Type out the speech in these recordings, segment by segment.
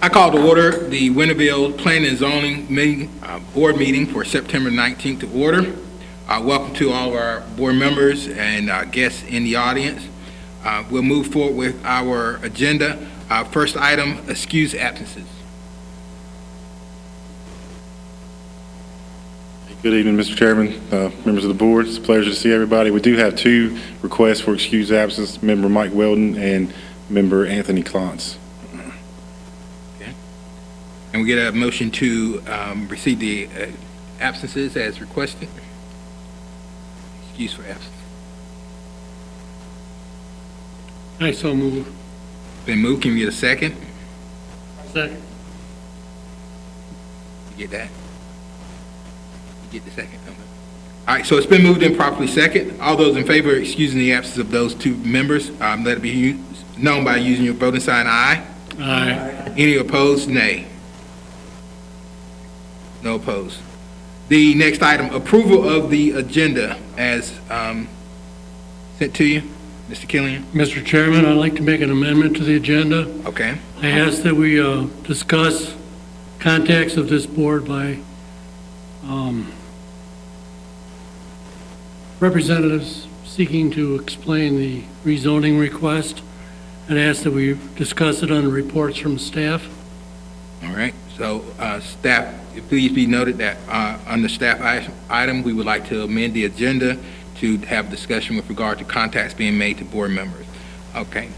I call to order the Winterville Planning and Zoning meeting, board meeting for September 19th to order. Welcome to all of our board members and guests in the audience. We'll move forward with our agenda. First item, excuse absences. Good evening, Mr. Chairman, members of the board. It's a pleasure to see everybody. We do have two requests for excused absence, member Mike Weldon and member Anthony Klontz. Okay. And we get a motion to receive the absences as requested. Excuse for absence. I so move. Been moved. Can we get a second? Second. You get that? You get the second. All right, so it's been moved and properly second. All those in favor of excusing the absence of those two members, let it be known by using your voting sign aye. Aye. Any opposed, nay. No opposed. The next item, approval of the agenda as sent to you, Mr. Killian. Mr. Chairman, I'd like to make an amendment to the agenda. Okay. I ask that we discuss contacts of this board by representatives seeking to explain the rezoning request, and ask that we discuss it on reports from staff. All right. So staff, please be noted that on the staff item, we would like to amend the agenda to have discussion with regard to contacts being made to board members. Okay.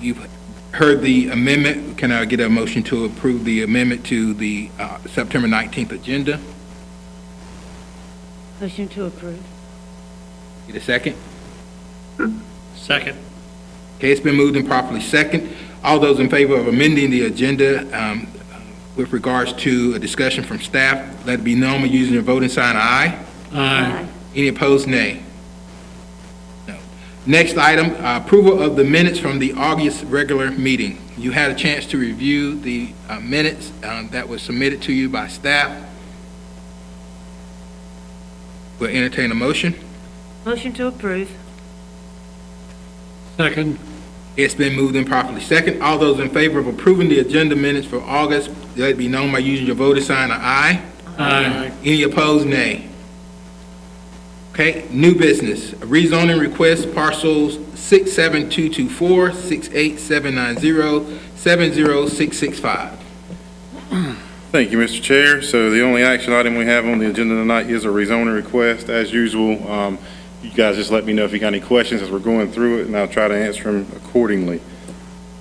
You've heard the amendment. Can I get a motion to approve the amendment to the September 19th agenda? Motion to approve. Get a second? Second. Okay, it's been moved and properly second. All those in favor of amending the agenda with regards to a discussion from staff, let it be known by using your voting sign aye. Aye. Any opposed, nay? No. Next item, approval of the minutes from the August regular meeting. You had a chance to review the minutes that was submitted to you by staff. We'll entertain a motion. Motion to approve. Second. It's been moved and properly second. All those in favor of approving the agenda minutes for August, let it be known by using your voting sign aye. Aye. Any opposed, nay? Okay, new business, rezoning request parcels 67224, 68790, 70665. Thank you, Mr. Chair. So the only action item we have on the agenda tonight is a rezoning request. As usual, you guys just let me know if you got any questions as we're going through it, and I'll try to answer them accordingly.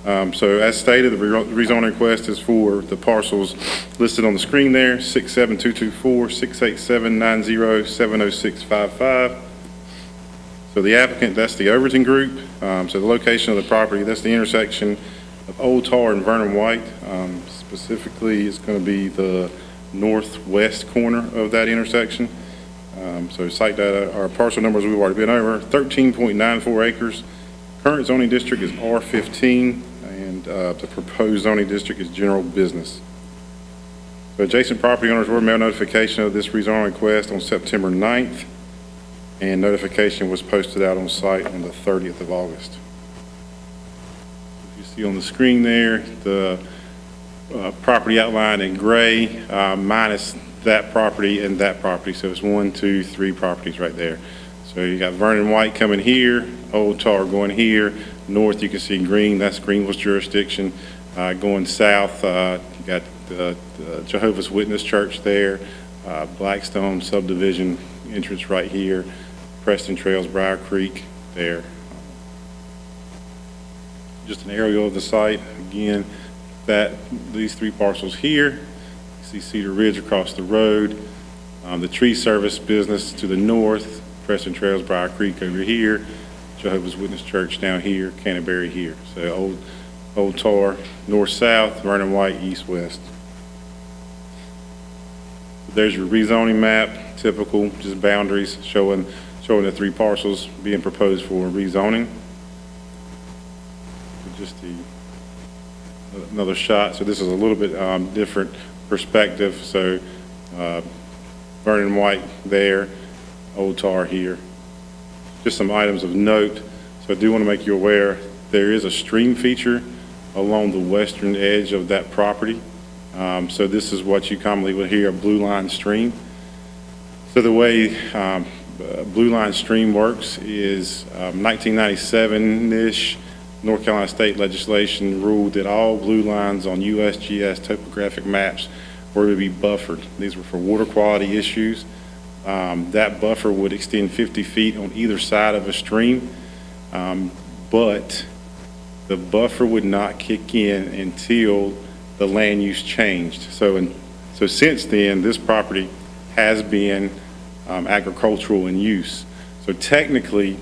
So as stated, the rezoning request is for the parcels listed on the screen there, 67224, 68790, 70655. So the applicant, that's the Overton Group. So the location of the property, that's the intersection of Old Tar and Vernon White. Specifically, it's going to be the northwest corner of that intersection. So site data, our parcel numbers we've already been over, 13.94 acres. Current zoning district is R15, and the proposed zoning district is general business. So adjacent property owners were mailed notification of this rezoning request on September 9th, and notification was posted out on site on the 30th of August. If you see on the screen there, the property outlined in gray, minus that property and that property. So it's 1, 2, 3 properties right there. So you got Vernon White coming here, Old Tar going here. North, you can see green, that's Greenville's jurisdiction. Going south, you got the Jehovah's Witness Church there, Blackstone subdivision entrance right here, Preston Trails, Briar Creek there. Just an aerial of the site. Again, these 3 parcels here. You see Cedar Ridge across the road. The tree service business to the north, Preston Trails, Briar Creek over here, Jehovah's Witness Church down here, Canterbury here. So Old Tar, north-south, Vernon White, east-west. There's your rezoning map, typical, just boundaries showing the 3 parcels being proposed for rezoning. Just another shot. So this is a little bit different perspective. So Vernon White there, Old Tar here. Just some items of note. So I do want to make you aware there is a stream feature along the western edge of that property. So this is what you commonly will hear, a blue line stream. So the way blue line stream works is 1997-ish, North Carolina state legislation ruled that all blue lines on USGS topographic maps were to be buffered. These were for water quality issues. That buffer would extend 50 feet on either side of a stream, but the buffer would not kick in until the land use changed. So since then, this property has been agricultural in use. So technically,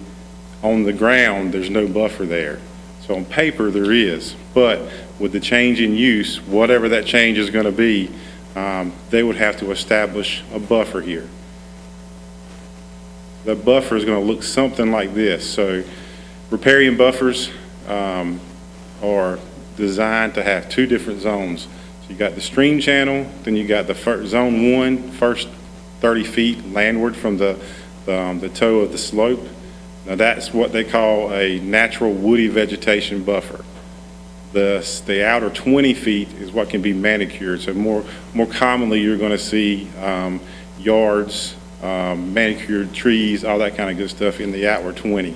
on the ground, there's no buffer there. So on paper, there is, but with the change in use, whatever that change is going to be, they would have to establish a buffer here. The buffer is going to look something like this. So riparian buffers are designed to have two different zones. So you got the stream channel, then you got the zone 1, first 30 feet landward from the toe of the slope. Now that's what they call a natural woody vegetation buffer. The outer 20 feet is what can be manicured. So more commonly you're going to see yards, manicured trees, all that kind of good stuff in the outward 20.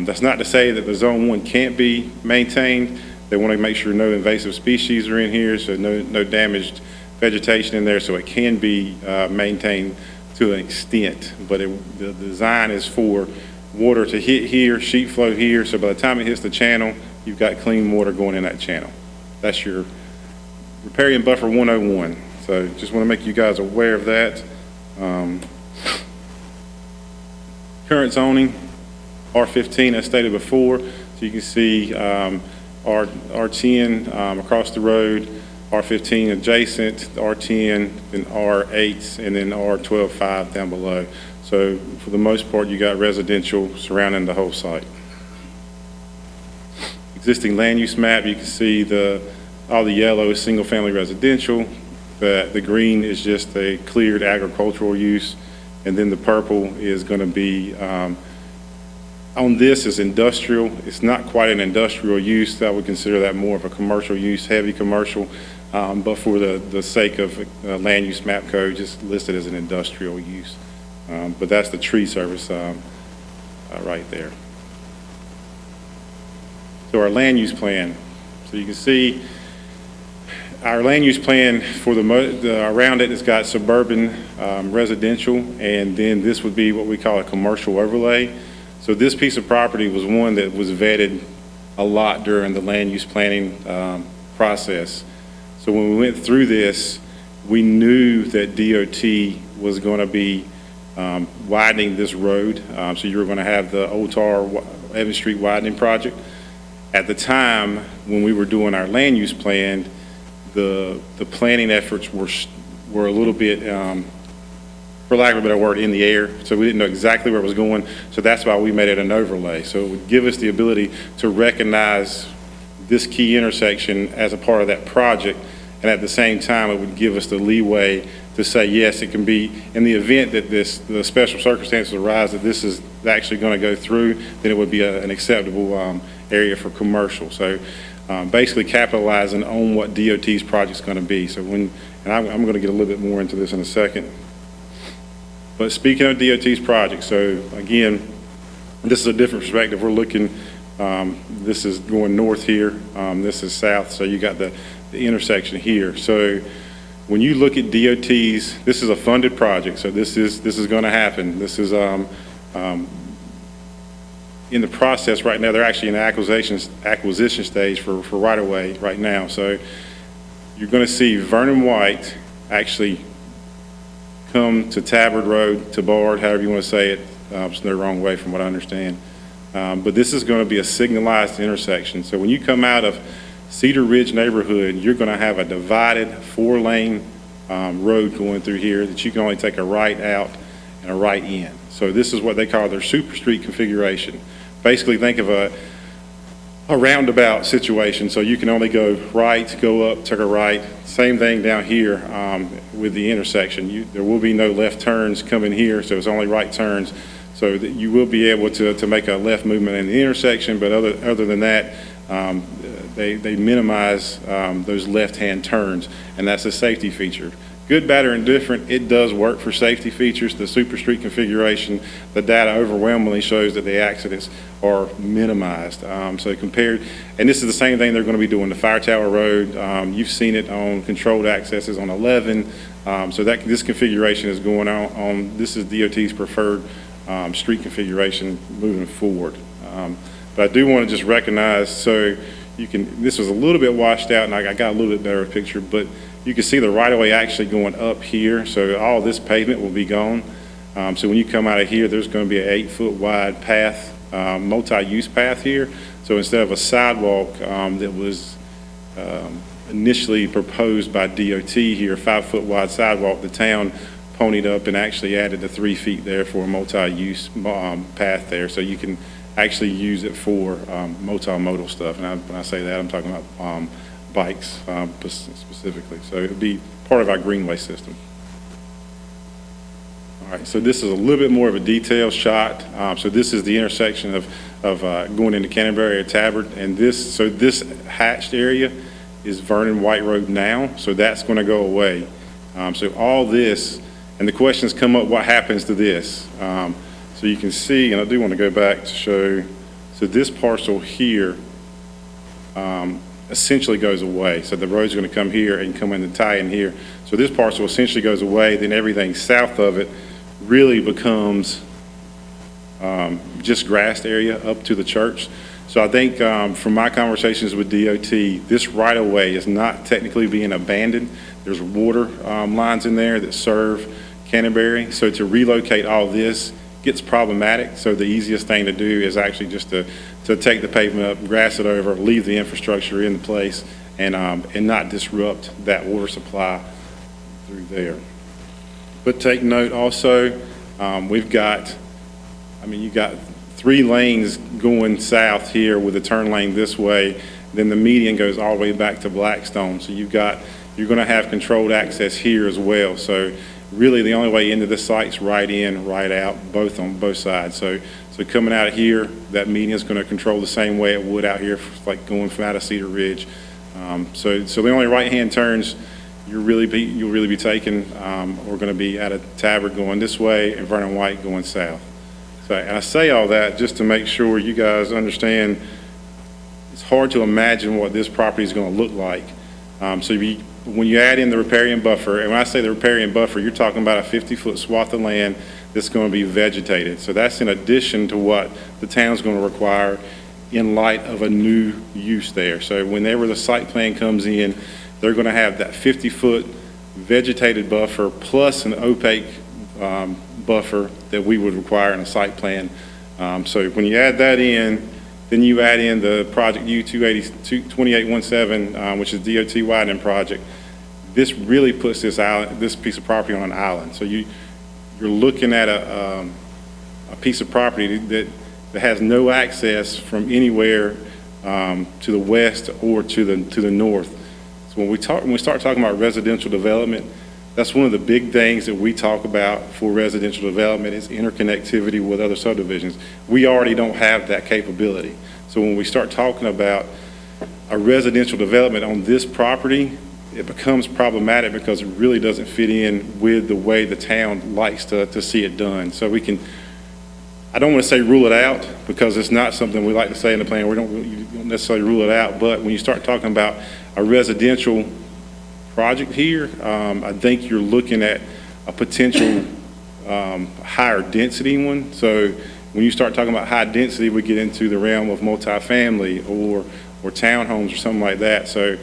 That's not to say that the zone 1 can't be maintained. They want to make sure no invasive species are in here, so no damaged vegetation in there, so it can be maintained to an extent. But the design is for water to hit here, sheet flow here, so by the time it hits the channel, you've got clean water going in that channel. That's your riparian buffer 101. So just want to make you guys aware of that. Current zoning, R15 as stated before. So you can see R10 across the road, R15 adjacent, R10, then R8, and then R12.5 down below. So for the most part, you got residential surrounding the whole site. Existing land use map, you can see all the yellow is single family residential, the green is just a cleared agricultural use, and then the purple is going to be, on this is industrial. It's not quite an industrial use. I would consider that more of a commercial use, heavy commercial, but for the sake of land use map code, just listed as an industrial use. But that's the tree service right there. So our land use plan. So you can see our land use plan for around it has got suburban residential, and then this would be what we call a commercial overlay. So this piece of property was one that was vetted a lot during the land use planning process. So when we went through this, we knew that DOT was going to be widening this road. So you were going to have the Old Tar Evans Street widening project. At the time when we were doing our land use plan, the planning efforts were a little bit, for lack of a better word, in the air. So we didn't know exactly where it was going. So that's why we made it an overlay. So it would give us the ability to recognize this key intersection as a part of that project. And at the same time, it would give us the leeway to say, yes, it can be, in the event that the special circumstances arise that this is actually going to go through, then it would be an acceptable area for commercial. So basically capitalizing on what DOT's project's going to be. So I'm going to get a little bit more into this in a second. But speaking of DOT's project, so again, this is a different perspective. We're looking, this is going north here, this is south, so you got the intersection here. So when you look at DOT's, this is a funded project, so this is going to happen. This is in the process right now. They're actually in the acquisition stage for right-of-way right now. So you're going to see Vernon White actually come to Tabard Road, to Bard, however you want to say it. It's no wrong way from what I understand. But this is going to be a signalized intersection. So when you come out of Cedar Ridge neighborhood, you're going to have a divided 4-lane road going through here that you can only take a right out and a right in. So this is what they call their super street configuration. Basically think of a roundabout situation. So you can only go right, go up, take a right. Same thing down here with the intersection. There will be no left turns coming here, so it's only right turns. So that you will be able to make a left movement in the intersection, but other than that, they minimize those left-hand turns, and that's a safety feature. Good, bad, or indifferent, it does work for safety features. The super street configuration, the data overwhelmingly shows that the accidents are minimized. So compared, and this is the same thing they're going to be doing the Fire Tower Road. You've seen it on controlled accesses on 11. So that this configuration is going on. This is DOT's preferred street configuration moving forward. But I do want to just recognize, so you can, this was a little bit washed out, and I got a little bit better picture, but you can see the right-of-way actually going up here, so all this pavement will be gone. So when you come out of here, there's going to be an 8-foot wide path, multi-use path here. So instead of a sidewalk that was initially proposed by DOT here, a 5-foot wide sidewalk, the town ponied up and actually added the 3 feet there for a multi-use path there. So you can actually use it for multimodal stuff. And when I say that, I'm talking about bikes specifically. So it would be part of our greenway system. All right, so this is a little bit more of a detailed shot. So this is the intersection of going into Canterbury or Tabard, and this hatched area is Vernon White Road now, so that's going to go away. So all this, and the questions come up, what happens to this? So you can see, and I do want to go back to show, so this parcel here essentially goes away. So the road's going to come here and come in and tie in here. So this parcel essentially goes away, then everything south of it really becomes just grassed area up to the church. So I think from my conversations with DOT, this right-of-way is not technically being abandoned. There's water lines in there that serve Canterbury. So to relocate all this gets problematic. So the easiest thing to do is actually just to take the pavement up, grass it over, leave the infrastructure in place, and not disrupt that water supply through there. But take note also, we've got, you got 3 lanes going south here with a turn lane this way, then the median goes all the way back to Blackstone. So you're going to have controlled access here as well. So really the only way into this site's right in, right out, both on both sides. So coming out of here, that median is going to control the same way it would out here, like going from out of Cedar Ridge. So the only right-hand turns you'll really be taking are going to be out of Tabard going this way and Vernon White going south. So, and I say all that just to make sure you guys understand it's hard to imagine what this property is going to look like. When you add in the riparian buffer, and when I say the riparian buffer, you're talking about a 50-foot swath of land that's going to be vegetated. So that's in addition to what the town's going to require in light of a new use there. So whenever the site plan comes in, they're going to have that 50-foot vegetated buffer plus an opaque buffer that we would require in a site plan. So when you add that in, then you add in the project U2817, which is DOT widening project. This really puts this piece of property on an island. So you're looking at a piece of property that has no access from anywhere to the west or to the north. So when we start talking about residential development, that's one of the big things that we talk about for residential development is interconnectivity with other subdivisions. We already don't have that capability. So when we start talking about a residential development on this property, it becomes problematic because it really doesn't fit in with the way the town likes to see it done. So we can, I don't want to say rule it out because it's not something we like to say in the plan. You don't necessarily rule it out, but when you start talking about a residential project here, I think you're looking at a potential higher density one. So when you start talking about high density, we get into the realm of multifamily or townhomes or something like that. So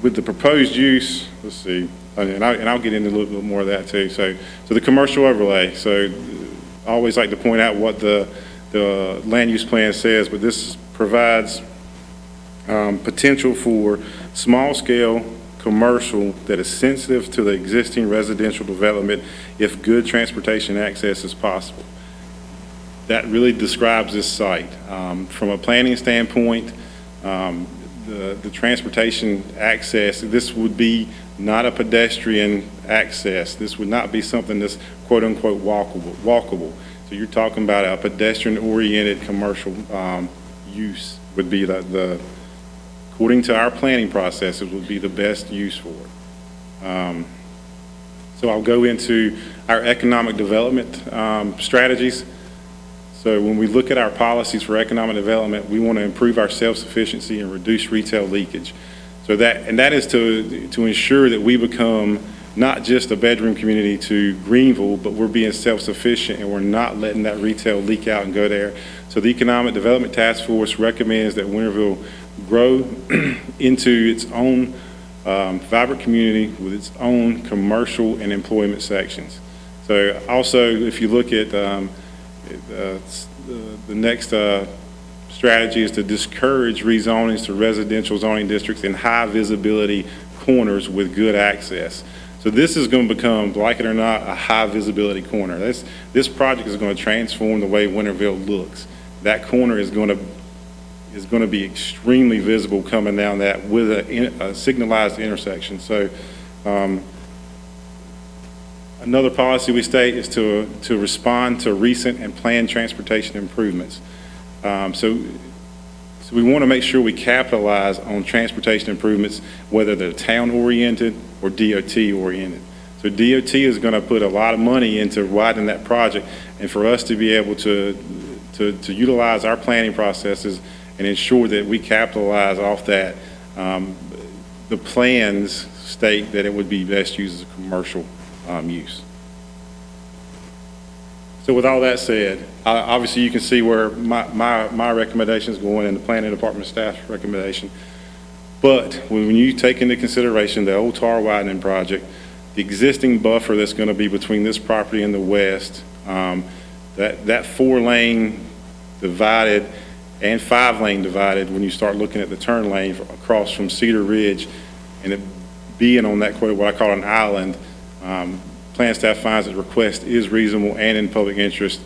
with the proposed use, let's see, and I'll get into a little bit more of that too. So the commercial overlay. So I always like to point out what the land use plan says, but this provides potential for small scale commercial that is sensitive to the existing residential development if good transportation access is possible. That really describes this site. From a planning standpoint, the transportation access, this would be not a pedestrian access. This would not be something that's quote unquote walkable. So you're talking about a pedestrian oriented commercial use would be the according to our planning processes, would be the best use for it. So I'll go into our economic development strategies. So when we look at our policies for economic development, we want to improve our self-sufficiency and reduce retail leakage. So that is to ensure that we become not just a bedroom community to Greenville, but we're being self-sufficient and we're not letting that retail leak out and go there. So the Economic Development Task Force recommends that Winterville grow into its own vibrant community with its own commercial and employment sections. So also, if you look at the next strategy is to discourage rezonings to residential zoning districts in high visibility corners with good access. So this is going to become, like it or not, a high visibility corner. This project is going to transform the way Winterville looks. That corner is going to be extremely visible coming down that with a signalized intersection. So another policy we state is to respond to recent and planned transportation improvements. So we want to make sure we capitalize on transportation improvements, whether they're town-oriented or DOT-oriented. So DOT is going to put a lot of money into widening that project, and for us to be able to utilize our planning processes and ensure that we capitalize off that, the plans state that it would be best used as a commercial use. So with all that said, obviously you can see where my recommendations going and the planning department staff's recommendation. But when you take into consideration the old tar widening project, the existing buffer that's going to be between this property and the west, that 4-lane divided and 5-lane divided, when you start looking at the turn lane across from Cedar Ridge, and it being on that, what I call an island, plan staff finds that the request is reasonable and in public interest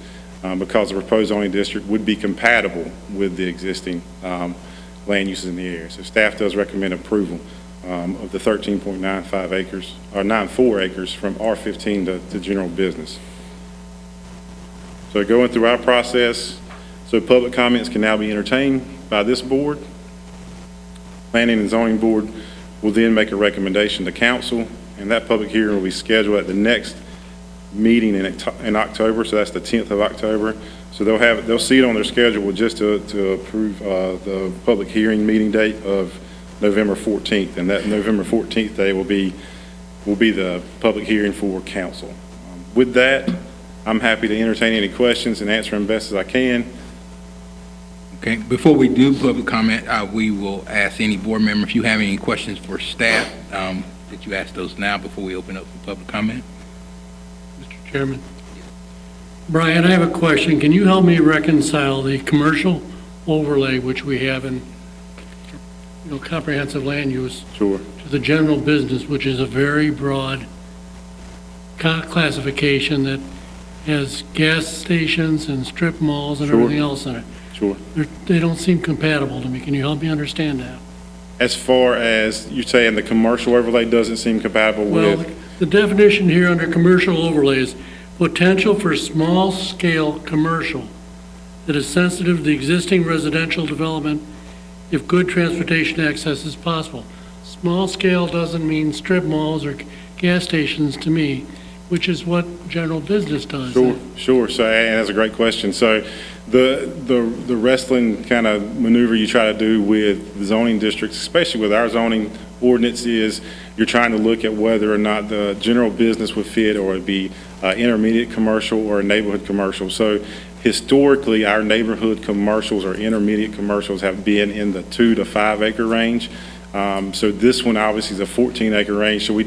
because the proposed zoning district would be compatible with the existing land uses in the area. So staff does recommend approval of the 13.95 acres, or 94 acres from R15 to general business. So going through our process, so public comments can now be entertained by this board. Planning and Zoning Board will then make a recommendation to council, and that public hearing will be scheduled at the next meeting in October, so that's the 10th of October. So they'll see it on their schedule just to approve the public hearing meeting date of November 14th, and that November 14th day will be the public hearing for council. With that, I'm happy to entertain any questions and answer them best as I can. Okay, before we do public comment, we will ask any board member if you have any questions for staff, that you ask those now before we open up for public comment. Mr. Chairman. Brian, I have a question. Can you help me reconcile the commercial overlay, which we have in, comprehensive land use, Sure. to the general business, which is a very broad classification that has gas stations and strip malls and Sure. everything else in it? Sure. They don't seem compatible to me. Can you help me understand that? As far as you're saying the commercial overlay doesn't seem compatible Well, with, the definition here under commercial overlay is potential for small-scale commercial that is sensitive to the existing residential development if good transportation access is possible. Small scale doesn't mean strip malls or gas stations to me, which is what general business does. Sure. So, and that's a great question. So the wrestling kind of maneuver you try to do with the zoning districts, especially with our zoning ordinance, is you're trying to look at whether or not the general business would fit, or it'd be intermediate commercial or neighborhood commercial. So historically, our neighborhood commercials or intermediate commercials have been in the 2 to 5 acre range. So this one obviously is a 14 acre range. So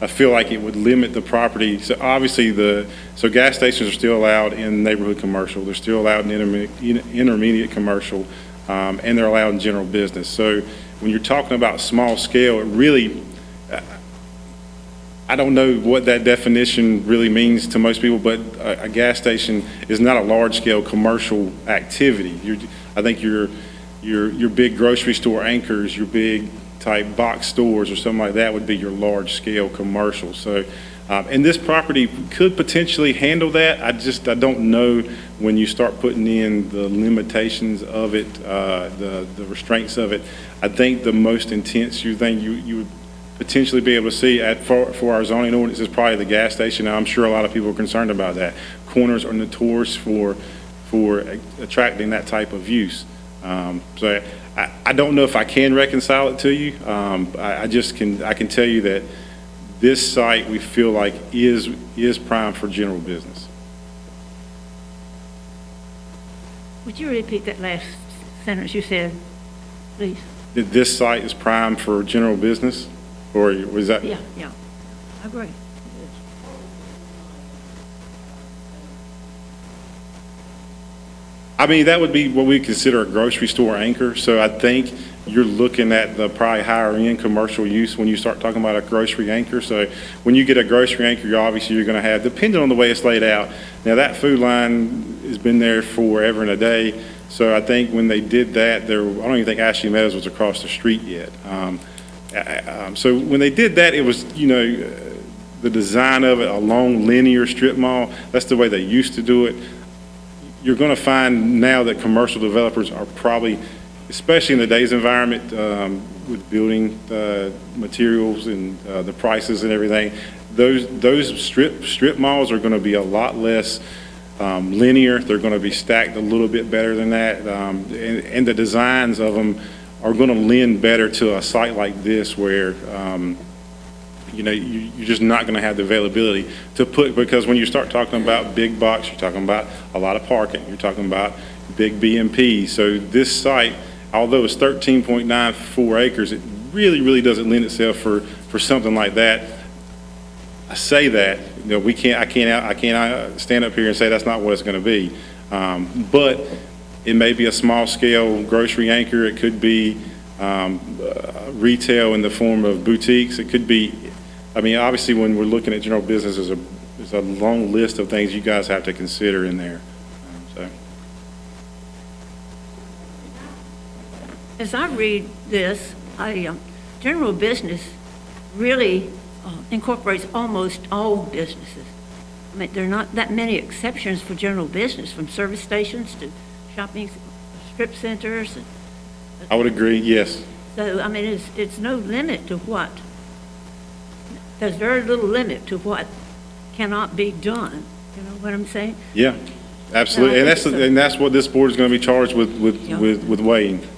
I feel like it would limit the property. So obviously so gas stations are still allowed in neighborhood commercial. They're still allowed in intermediate commercial, and they're allowed in general business. So when you're talking about small scale, it really, I don't know what that definition really means to most people, but a gas station is not a large scale commercial activity. I think your big grocery store anchors, your big type box stores or something like that would be your large scale commercial. So And this property could potentially handle that. I don't know when you start putting in the limitations of it, the restraints of it. I think the most intense you would potentially be able to see for our zoning ordinance is probably the gas station. Now, I'm sure a lot of people are concerned about that. Corners are notorious for attracting that type of use. So I don't know if I can reconcile it to you. I can tell you that this site we feel like is prime for general business. Would you repeat that last sentence you said, please? That this site is prime for general business, or was that? Yeah, I agree. I mean, that would be what we consider a grocery store anchor. So I think you're looking at the probably higher end commercial use when you start talking about a grocery anchor. So when you get a grocery anchor, you're going to have, depending on the way it's laid out. Now that food line has been there forever and a day. So I think when they did that, I don't even think Ashley Meadows was across the street yet. So when they did that, it was, the design of it, a long linear strip mall. That's the way they used to do it. You're going to find now that commercial developers are probably, especially in today's environment, with building materials and the prices and everything, those strip malls are going to be a lot less linear. They're going to be stacked a little bit better than that, and the designs of them are going to lend better to a site like this where you're just not going to have the availability to put, because when you start talking about big box, you're talking about a lot of parking, you're talking about big BMP. So this site, although it's 13.94 acres, it really doesn't lend itself for something like that. I say that, I can't stand up here and say that's not what it's going to be. But it may be a small scale grocery anchor. It could be retail in the form of boutiques. It could be, obviously when we're looking at general business, there's a long list of things you guys have to consider in there. As I read this, general business really incorporates almost all businesses. There are not that many exceptions for general business, from service stations to shopping strip centers. I would agree, yes. So, it's no limit to what, there's very little limit to what cannot be done. You know what I'm saying? Yeah, absolutely. No, and that's what this board is going to be charged with weighing.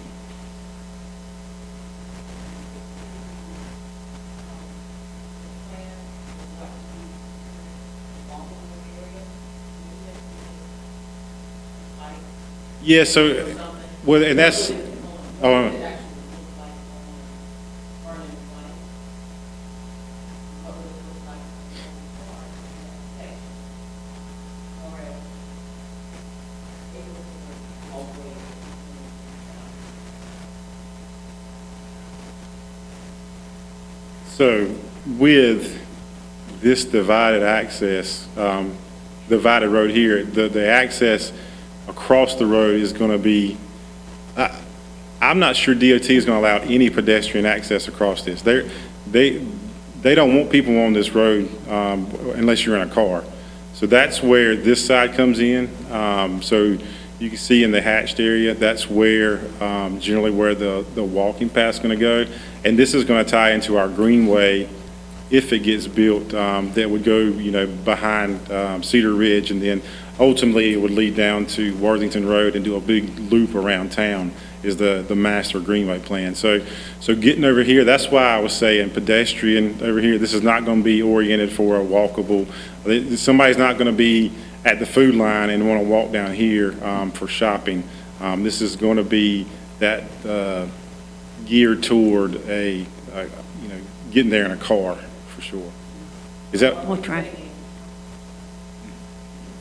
Yeah, so, well, and that's, so with this divided access, divided road here, the access across the road is going to be, I'm not sure DOT is going to allow any pedestrian access across this. They don't want people on this road unless you're in a car. So that's where this side comes in. So you can see in the hatched area, that's where generally where the walking path is going to go. And this is going to tie into our greenway if it gets built, that would go, behind Cedar Ridge, and then ultimately it would lead down to Worthington Road and do a big loop around town is the master greenway plan. So getting over here, that's why I was saying pedestrian over here, this is not going to be oriented for a walkable. Somebody's not going to be at the food line and want to walk down here for shopping. This is going to be that geared toward getting there in a car for sure. Is that? More traffic.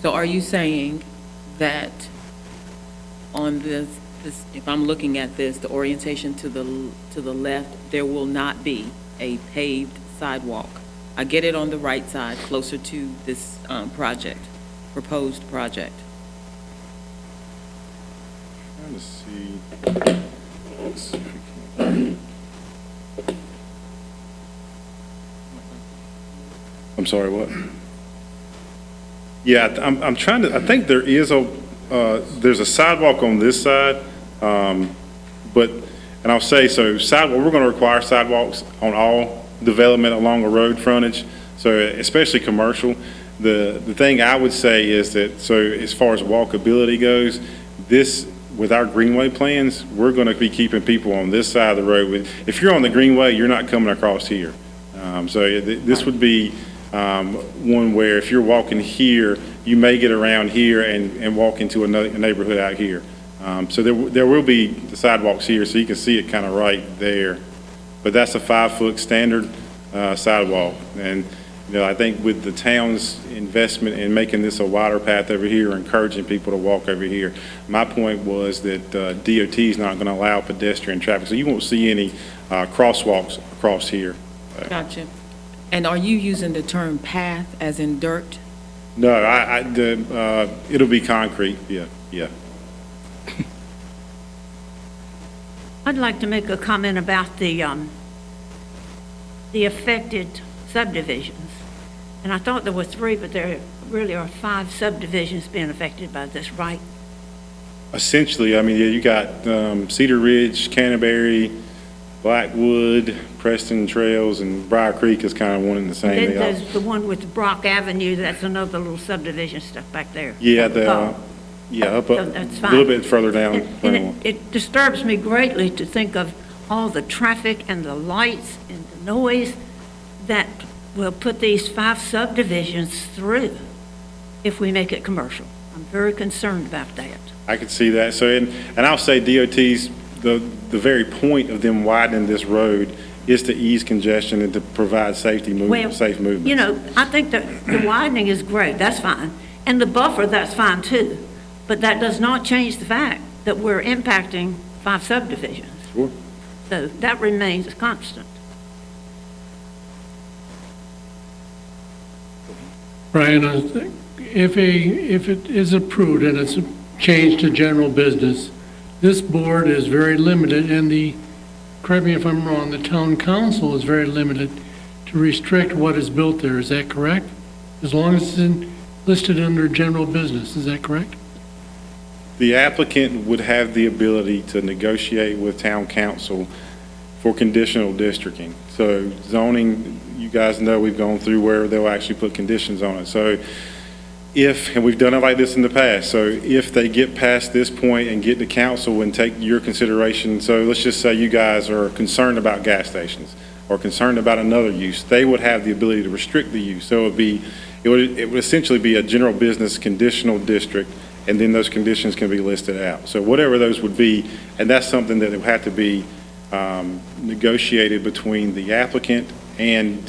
So are you saying that on this, if I'm looking at this, the orientation to the left, there will not be a paved sidewalk? I get it on the right side, closer to this proposed project. Trying to see. Let's see if we can- I'm sorry, what? Yeah, I'm trying to, I think there is there's a sidewalk on this side, but, and I'll say, so sidewalk, we're going to require sidewalks on all development along a road frontage, so especially commercial. The thing I would say is that, so as far as walkability goes, this, with our greenway plans, we're going to be keeping people on this side of the road. If you're on the greenway, you're not coming across here. This would be one where if you're walking here, you may get around here and walk into a neighborhood out here. So there will be the sidewalks here, so you can see it kind of right there. But that's a 5-foot standard sidewalk. And, you know, I think with the town's investment in making this a wider path over here, encouraging people to walk over here, my point was that DOT is not going to allow pedestrian traffic. So you won't see any crosswalks across here. Gotcha. And are you using the term path as in dirt? No, it'll be concrete, yeah. I'd like to make a comment about the affected subdivisions. And I thought there were 3, but there really are 5 subdivisions being affected by this, right? Essentially, I mean, yeah, you got Cedar Ridge, Canterbury, Blackwood, Preston Trails, and Briar Creek is kind of one and the same. Then there's the one with Brock Avenue, that's another little subdivision stuff back there. Yeah, up So a that's fine. little bit further down. And it disturbs me greatly to think of all the traffic and the lights and the noise that will put these 5 subdivisions through if we make it commercial. I'm very concerned about that. I could see that. So, and I'll say DOT's, the very point of them widening this road is to ease congestion and to provide safe movement. You know, I think that the widening is great, that's fine. And the buffer, that's fine too. But that does not change the fact that we're impacting 5 subdivisions. Sure. So that remains constant. Brian, I think if it is approved and it's changed to general business, this board is very limited, and correct me if I'm wrong, the town council is very limited to restrict what is built there. Is that correct? As long as it's listed under general business, is that correct? The applicant would have the ability to negotiate with town council for conditional districting. So zoning, you guys know we've gone through where they'll actually put conditions on it. So and we've done it like this in the past, so if they get past this point and get to council and take your consideration, so let's just say you guys are concerned about gas stations or concerned about another use, they would have the ability to restrict the use. So it would essentially be a general business conditional district, and then those conditions can be listed out. So whatever those would be, and that's something that would have to be negotiated between the applicant and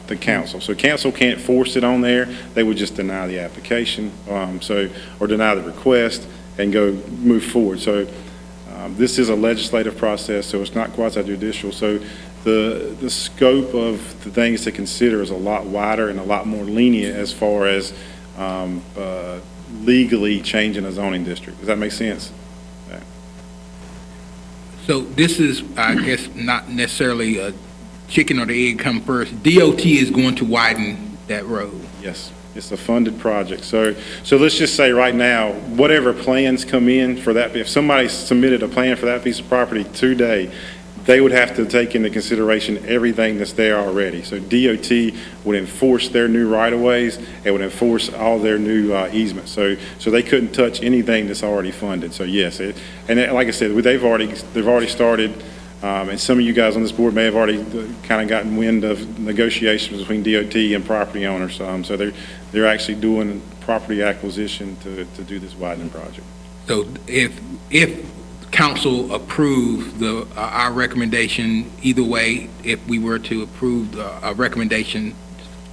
the council. So council can't force it on there. They would just deny the application, or deny the request and move forward. So this is a legislative process, so it's not quasi-judicial. So the scope of the things to consider is a lot wider and a lot more lenient as far as legally changing a zoning district. Does that make sense? So this is, I guess, not necessarily a chicken or the egg come first. DOT is going to widen that road. Yes, it's a funded project. So let's just say right now, whatever plans come in for that, if somebody submitted a plan for that piece of property today, they would have to take into consideration everything that's there already. So DOT would enforce their new right-of-ways and would enforce all their new easements. So they couldn't touch anything that's already funded. So yes, like I said, they've already started, and some of you guys on this board may have already kind of gotten wind of negotiations between DOT and property owners. So they're actually doing property acquisition to do this widening project. So if council approve our recommendation, either way, if we were to approve a recommendation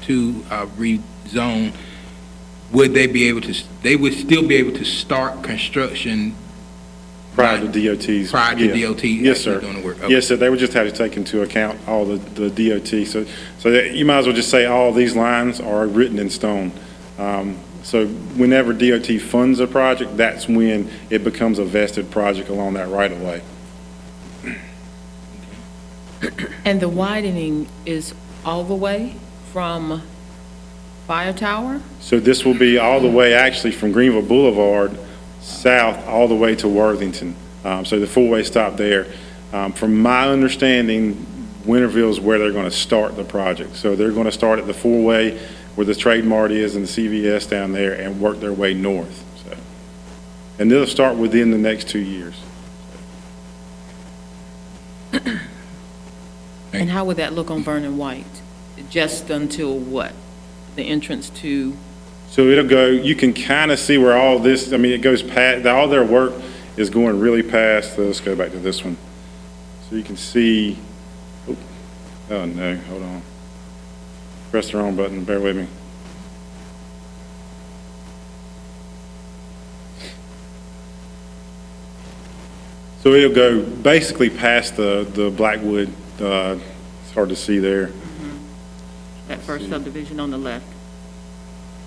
to rezone, would they would still be able to start construction Prior to DOT's. prior to yeah. DOT Yes, actually sir. doing the work? Okay. Yes, sir. They would just have to take into account all the DOT. So that you might as well just say all these lines are written in stone. So whenever DOT funds a project, that's when it becomes a vested project along that right of way. And the widening is all the way from Fire tower? So this will be all the way, actually, from Greenville Boulevard south, all the way to Worthington. So the four-way stop there. From my understanding, Winterville is where they're going to start the project. So they're going to start at the four-way where the Trade Mart is and the CVS down there and work their way north. So, and they'll start within the next 2 years. And how would that look on Vernon White? Just until what? The entrance to, So it'll go, you can kind of see where all this, I mean, it goes past, all their work is going really past, let's go back to this one. So you can see, oh no, hold on. Press the wrong button, bear with me. So it'll go basically past the Blackwood, it's hard to see there. that first subdivision on the left?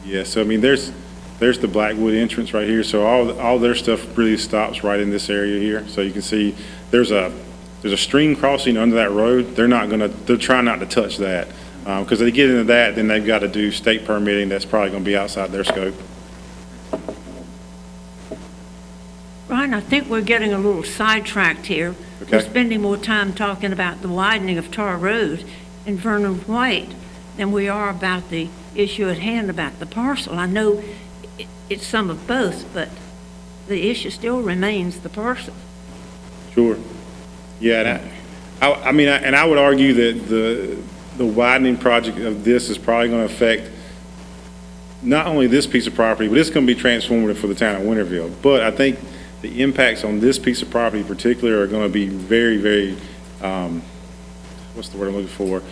Yeah, so I mean, there's the Blackwood entrance right here, so all their stuff really stops right in this area here. So you can see there's a stream crossing under that road. They're trying not to touch that. Because if they get into that, then they've got to do state permitting that's probably going to be outside their scope. Brian, I think we're getting a little sidetracked here. Okay. We're spending more time talking about the widening of Tar Road in Vernon White than we are about the issue at hand about the parcel. I know it's some of both, but the issue still remains the parcel. Sure. Yeah, and I mean, and I would argue that the widening project of this is probably going to affect not only this piece of property, but it's going to be transformative for the town of Winterville. But I think the impacts on this piece of property in particular are going to be very, very, what's the word I'm looking for?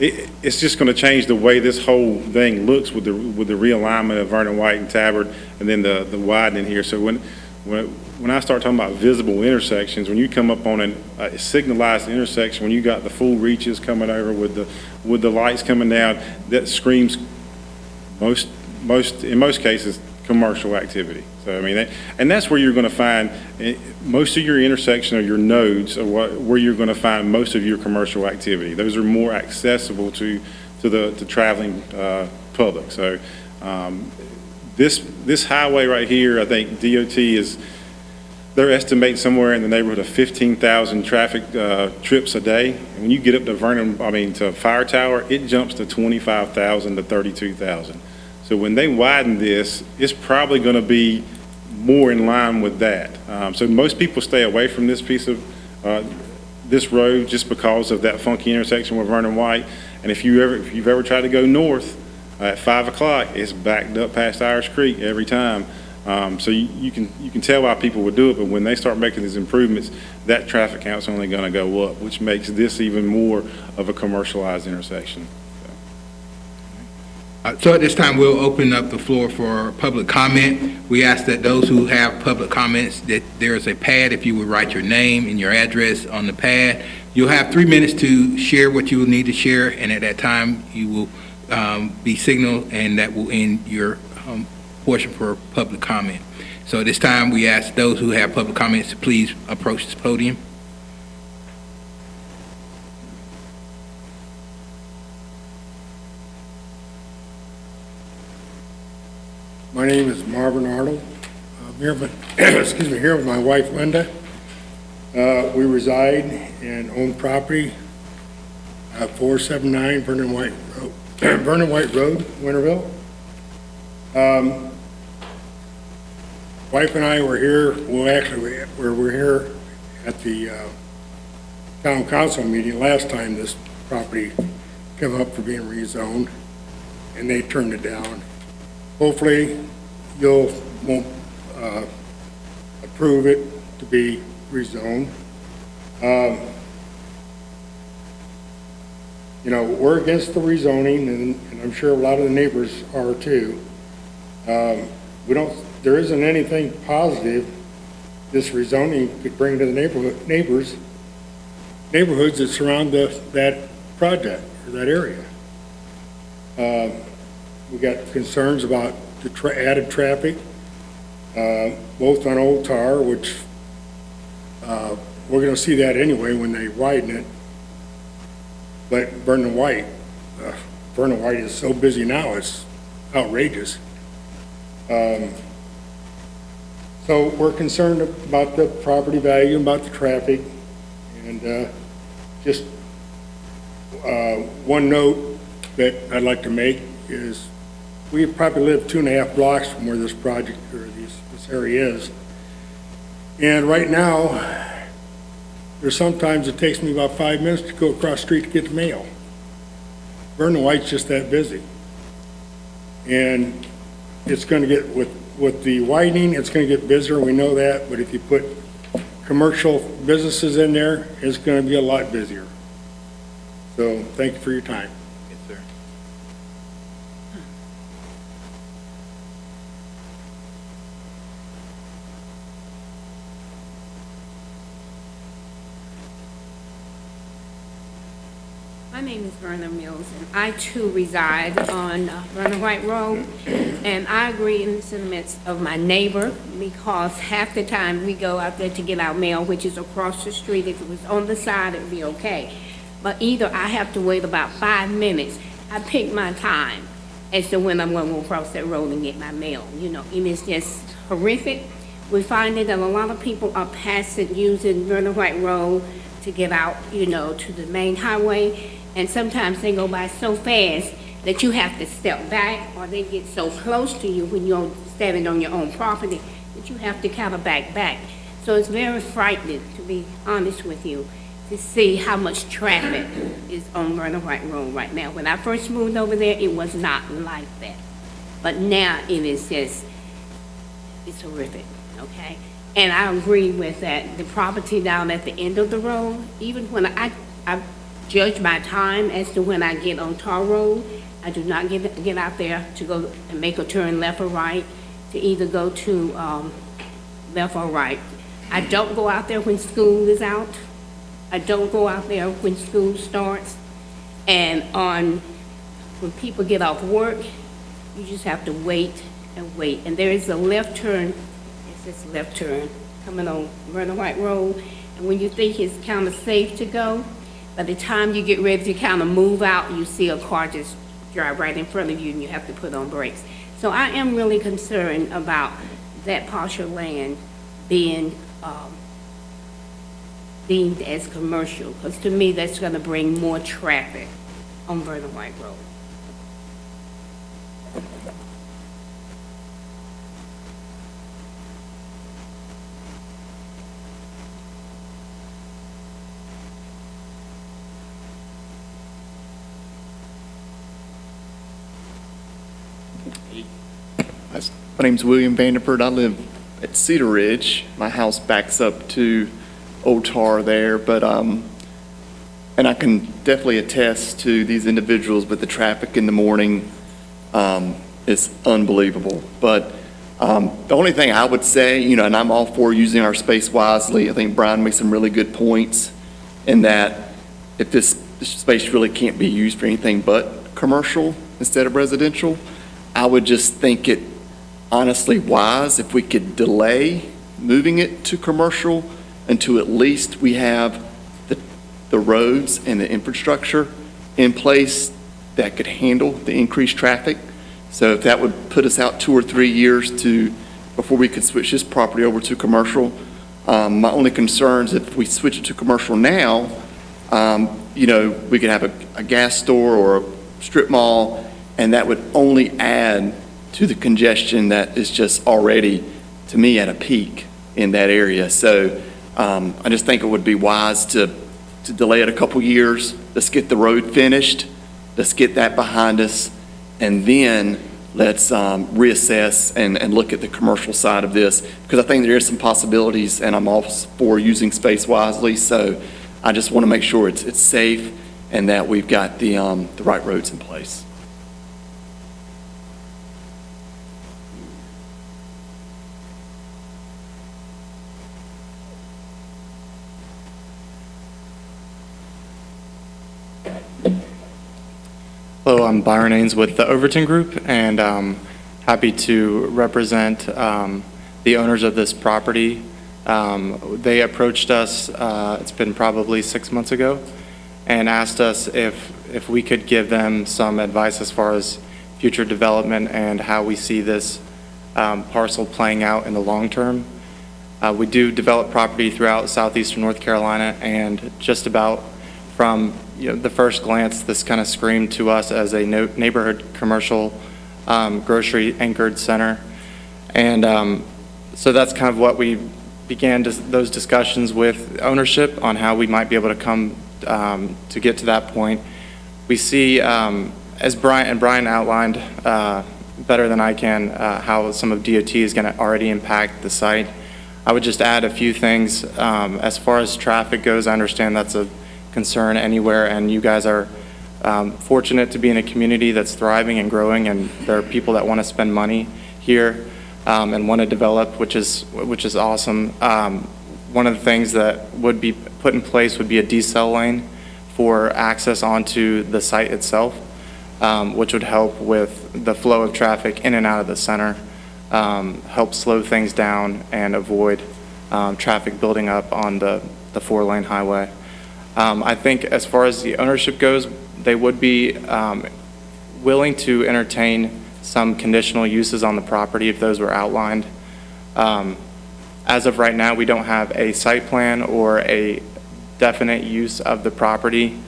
It's just going to change the way this whole thing looks with the realignment of Vernon White and Tabard, and then the widening here. So when I start talking about visible intersections, when you come up on a signalized intersection, when you got the full reaches coming over with the lights coming down, that screams in most cases commercial activity. So I mean, and that's where you're going to find most of your intersection or your nodes are where you're going to find most of your commercial activity. Those are more accessible to the traveling public. So this highway right here, I think DOT they're estimating somewhere in the neighborhood of 15,000 traffic trips a day. And when you get up to to Fire Tower, it jumps to 25,000 to 32,000. So when they widen this, it's probably going to be more in line with that. So most people stay away from this piece of this road just because of that funky intersection with Vernon White. And if you've ever tried to go north at 5 o'clock, it's backed up past Irish Creek every time. So you can tell why people would do it, but when they start making these improvements, that traffic count's only going to go up, which makes this even more of a commercialized intersection. So at this time, we'll open up the floor for public comment. We ask that those who have public comments, that there is a pad, if you would write your name and your address on the pad. You'll have 3 minutes to share what you will need to share, and at that time, you will be signaled, and that will end your portion for public comment. So at this time, we ask those who have public comments to please approach this podium. My name is Marvin Arnold. I'm here here with my wife Linda. We reside and own property at 479 Vernon White Road, Vernon White Road, Winterville. Wife and I were here, we're here at the town council meeting last time this property came up for being rezoned, and they turned it down. Hopefully, won't approve it to be rezoned. You know, we're against the rezoning, and I'm sure a lot of the neighbors are too. There isn't anything positive this rezoning could bring to the neighborhoods that surround that project or that area. We got concerns about the added traffic, both on Old Tar, which we're going to see that anyway when they widen it. But Vernon White is so busy now, it's outrageous. So we're concerned about the property value, about the traffic, and just one note that I'd like to make is we probably live 2.5 blocks from where this project or this area is. And right now, there's sometimes it takes me about 5 minutes to go across the street to get the mail. Vernon White's just that busy. And it's going to get, with the widening, it's going to get busier, we know that, but if you put commercial businesses in there, it's going to be a lot busier. So thank you for your time. Yes, sir. My name is Verna Mills, and I too reside on Vernon White Road, and I agree in the sentiments of my neighbor, because half the time we go out there to get our mail, which is across the street. If it was on the side, it'd be okay. But either I have to wait about 5 minutes, I pick my time as to when I'm gonna go across that road and get my mail, and it's just horrific. We're finding that a lot of people are passing, using Vernon White Road to get out, to the main highway. And sometimes they go by so fast that you have to step back, or they get so close to you when you're standing on your own property that you have to kind of back. So it's very frightening, to be honest with you, to see how much traffic is on Vernon White Road right now. When I first moved over there, it was not like that. But now it is just, it's horrific, okay? And I agree with that. The property down at the end of the road, even when I judge my time as to when I get on Tar Road, I do not get out there to go and make a turn left or right, to either go to left or right. I don't go out there when school is out. I don't go out there when school starts. And when people get off work, you just have to wait and wait. And there is a left turn, it's this left turn coming on Vernon White Road. And when you think it's kind of safe to go, by the time you get ready to kind of move out, you see a car just drive right in front of you and you have to put on brakes. So I am really concerned about that partial land being deemed as commercial, because to me, that's going to bring more traffic on Vernon White Road. My name's William Vanderford. I live at Cedar Ridge. My house backs up to Old Tar there, but and I can definitely attest to these individuals with the traffic in the morning. It's unbelievable. But the only thing I would say, and I'm all for using our space wisely. I think Brian made some really good points in that if this space really can't be used for anything but commercial instead of residential, I would just think it honestly wise if we could delay moving it to commercial until at least we have the roads and the infrastructure in place that could handle the increased traffic. So if that would put us out 2 or 3 years before we could switch this property over to commercial. My only concern is if we switch it to commercial now, we could have a gas store or a strip mall, and that would only add to the congestion that is just already, to me, at a peak in that area. So I just think it would be wise to delay it a couple years. Let's get the road finished. Let's get that behind us. And then let's reassess and look at the commercial side of this, because I think there is some possibilities, and I'm all for using space wisely. So I just want to make sure it's safe and that we've got the right roads in place. Hello, I'm Byron Ains with the Overton Group, and happy to represent the owners of this property. They approached us, it's been probably 6 months ago, and asked us if we could give them some advice as far as future development and how we see this parcel playing out in the long term. We do develop property throughout southeastern North Carolina, and just about from the first glance, this kind of screamed to us as a neighborhood commercial grocery anchored center. And so that's kind of what we began those discussions with ownership on how we might be able to come to get to that point. We see, as Brian outlined better than I can, how some of DOT is going to already impact the site. I would just add a few things. As far as traffic goes, I understand that's a concern anywhere, and you guys are fortunate to be in a community that's thriving and growing, and there are people that want to spend money here and want to develop, which is awesome. One of the things that would be put in place would be a decel lane for access onto the site itself, which would help with the flow of traffic in and out of the center, help slow things down and avoid traffic building up on the 4-lane highway. I think as far as the ownership goes, they would be willing to entertain some conditional uses on the property if those were outlined. As of right now, we don't have a site plan or a definite use of the property.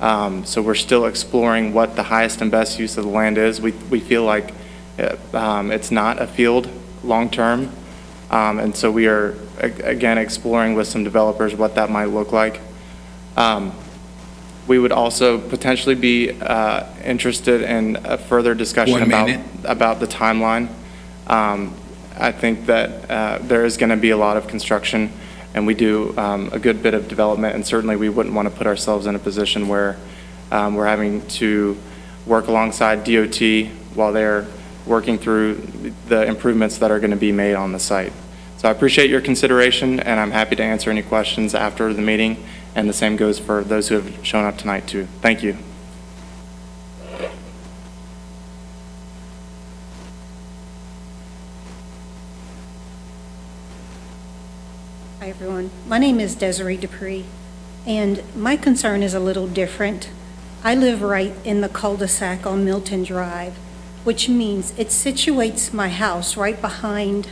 So we're still exploring what the highest and best use of the land is. We feel like it's not a field long-term. And so we are, again, exploring with some developers what that might look like. We would also potentially be interested in a further discussion 1 minute. about the timeline. I think that there is going to be a lot of construction, and we do a good bit of development, and certainly we wouldn't want to put ourselves in a position where we're having to work alongside DOT while they're working through the improvements that are going to be made on the site. So I appreciate your consideration, and I'm happy to answer any questions after the meeting, and the same goes for those who have shown up tonight too. Thank you. Hi, everyone. My name is Desiree Dupree, and my concern is a little different. I live right in the cul-de-sac on Milton Drive, which means it situates my house right behind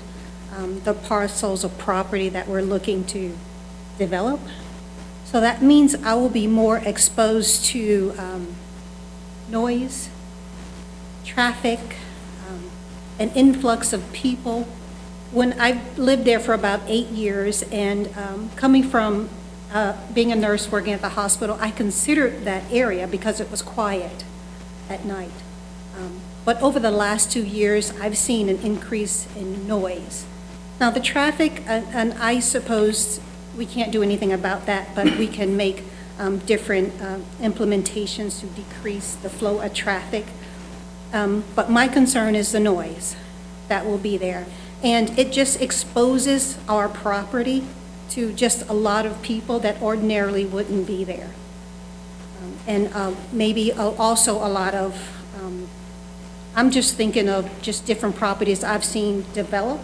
the parcels of property that we're looking to develop. So that means I will be more exposed to noise, traffic, an influx of people. When I lived there for about 8 years, and coming from being a nurse working at the hospital, I considered that area because it was quiet at night. But over the last 2 years, I've seen an increase in noise. Now, the traffic, and I suppose we can't do anything about that, but we can make different implementations to decrease the flow of traffic. But my concern is the noise that will be there. And it just exposes our property to just a lot of people that ordinarily wouldn't be there. And maybe also a lot of, I'm just thinking of just different properties I've seen develop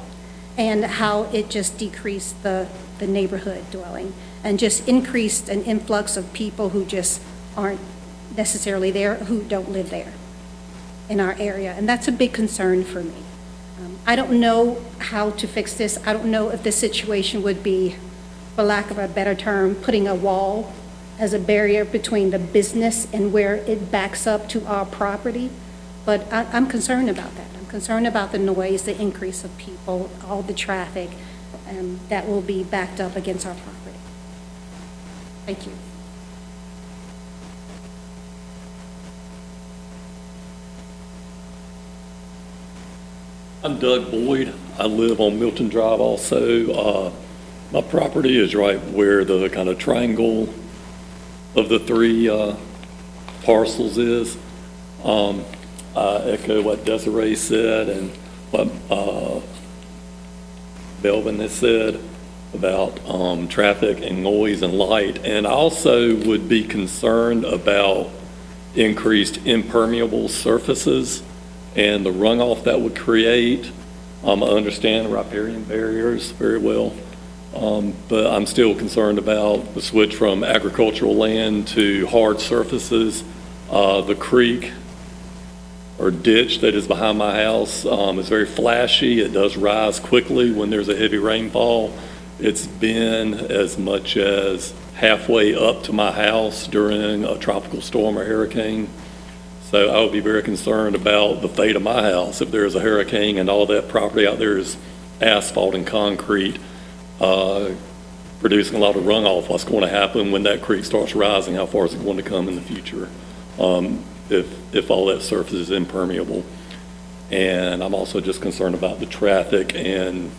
and how it just decreased the neighborhood dwelling and just increased an influx of people who just aren't necessarily there, who don't live there in our area. And that's a big concern for me. I don't know how to fix this. I don't know if the situation would be, for lack of a better term, putting a wall as a barrier between the business and where it backs up to our property. But I'm concerned about that. I'm concerned about the noise, the increase of people, all the traffic that will be backed up against our property. Thank you. I'm Doug Boyd. I live on Milton Drive also. My property is right where the kind of triangle of the three parcels is. I echo what Desiree said and what Belvin has said about traffic and noise and light. And I also would be concerned about increased impermeable surfaces and the runoff that would create. I understand riparian barriers very well, but I'm still concerned about the switch from agricultural land to hard surfaces, the creek or ditch that is behind my house. It's very flashy. It does rise quickly when there's a heavy rainfall. It's been as much as halfway up to my house during a tropical storm or hurricane. So I would be very concerned about the fate of my house if there's a hurricane and all that property out there is asphalt and concrete, producing a lot of runoff. What's going to happen when that creek starts rising? How far is it going to come in the future if all that surface is impermeable? And I'm also just concerned about the traffic and,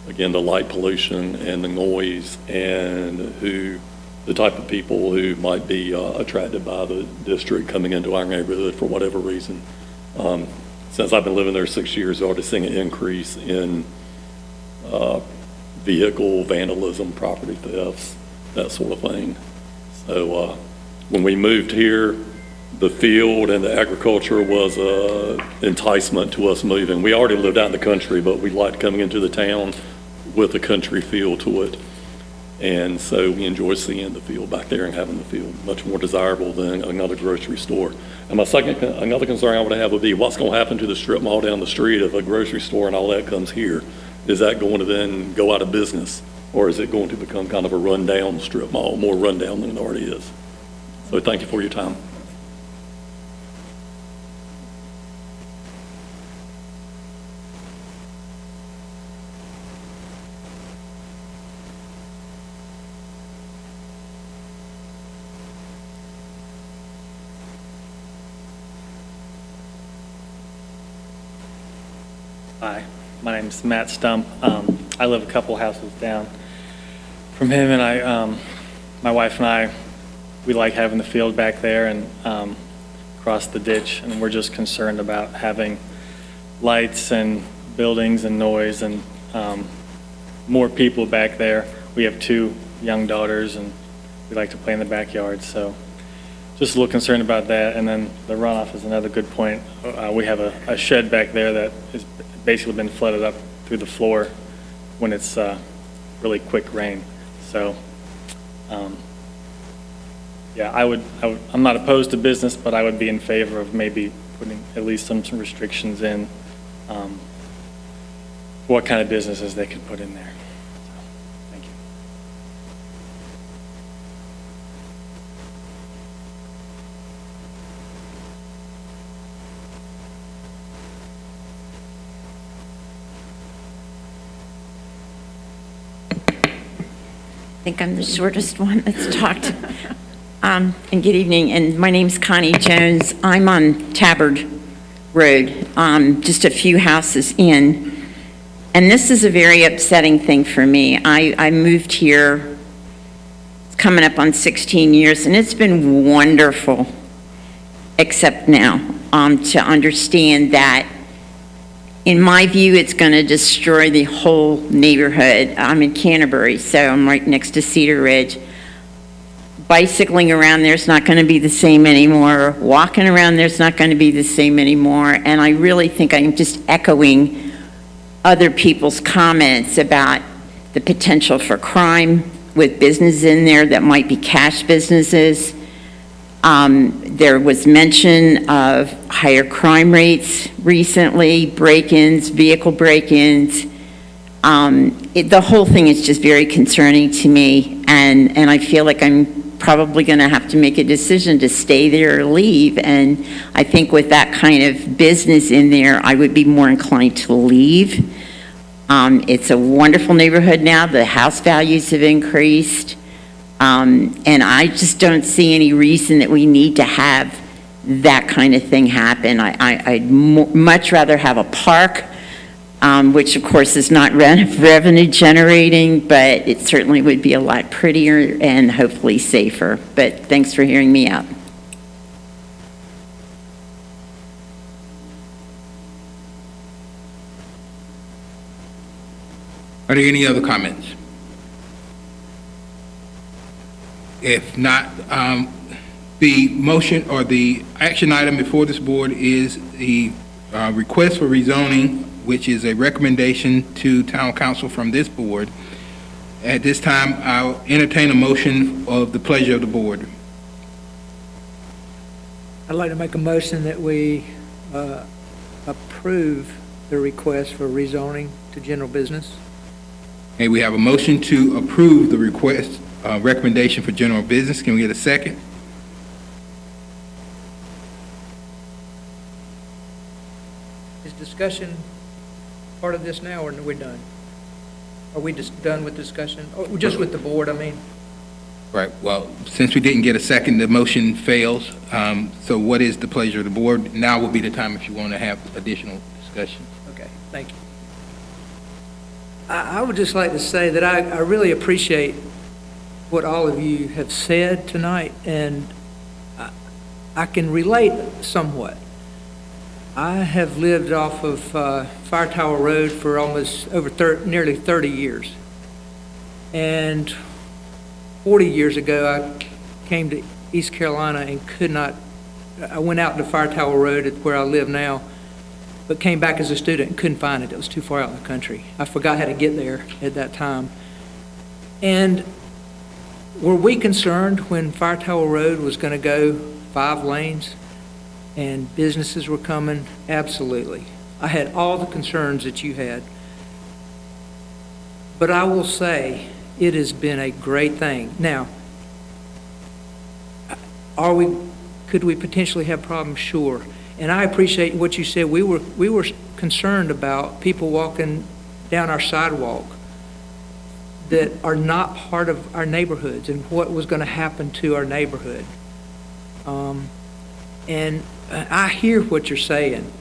again, the light pollution and the noise and the type of people who might be attracted by the district coming into our neighborhood for whatever reason. Since I've been living there 6 years, I've already seen an increase in vehicle vandalism, property thefts, that sort of thing. So when we moved here, the field and the agriculture was an enticement to us moving. We already lived out in the country, but we liked coming into the town with a country feel to it. And so we enjoy seeing the field back there and having the field much more desirable than another grocery store. And another concern I would have would be what's going to happen to the strip mall down the street if a grocery store and all that comes here? Is that going to then go out of business? Or is it going to become kind of a rundown strip mall, more rundown than it already is? So thank you for your time. Hi, my name's Matt Stump. I live a couple houses down from him, and my wife and I, we like having the field back there and across the ditch, and we're just concerned about having lights and buildings and noise and more people back there. We have 2 young daughters, and we like to play in the backyard, so just a little concerned about that. And then the runoff is another good point. We have a shed back there that has basically been flooded up through the floor when it's really quick rain. So, yeah, I'm not opposed to business, but I would be in favor of maybe putting at least some restrictions in what kind of businesses they could put in there. So, thank you. I think I'm the shortest one that's talked. And good evening, and my name's Connie Jones. I'm on Tabard Road, just a few houses in. And this is a very upsetting thing for me. I moved here, it's coming up on 16 years, and it's been wonderful, except now, to understand that in my view, it's going to destroy the whole neighborhood. I'm in Canterbury, so I'm right next to Cedar Ridge. Bicycling around there's not going to be the same anymore. Walking around there's not going to be the same anymore. And I really think I'm just echoing other people's comments about the potential for crime with businesses in there that might be cash businesses. There was mention of higher crime rates recently, break-ins, vehicle break-ins. The whole thing is just very concerning to me, and I feel like I'm probably going to have to make a decision to stay there or leave. And I think with that kind of business in there, I would be more inclined to leave. It's a wonderful neighborhood now. The house values have increased. And I just don't see any reason that we need to have that kind of thing happen. I'd much rather have a park, which of course is not revenue generating, but it certainly would be a lot prettier and hopefully safer. But thanks for hearing me out. Are there any other comments? If not, the motion or the action item before this board is the request for rezoning, which is a recommendation to town council from this board. At this time, I'll entertain a motion of the pleasure of the board. I'd like to make a motion that we approve the request for rezoning to general business. Okay, we have a motion to approve the request, recommendation for general business. Can we get a second? Is discussion part of this now, or are we done? Are we just done with discussion? Oh, just with the board, I mean? Right, well, since we didn't get a second, the motion fails. So what is the pleasure of the board? Now would be the time if you want to have additional discussion. Okay, thank you. I would just like to say that I really appreciate what all of you have said tonight, and I can relate somewhat. I have lived off of Fire Tower Road for almost nearly 30 years. And 40 years ago, I came to East Carolina and could not, I went out to Fire Tower Road at where I live now, but came back as a student and couldn't find it. It was too far out in the country. I forgot how to get there at that time. And were we concerned when Fire Tower Road was going to go 5 lanes and businesses were coming? Absolutely. I had all the concerns that you had. But I will say, it has been a great thing. Now, could we potentially have problems? Sure. And I appreciate what you said. We were concerned about people walking down our sidewalk that are not part of our neighborhoods and what was going to happen to our neighborhood. And I hear what you're saying,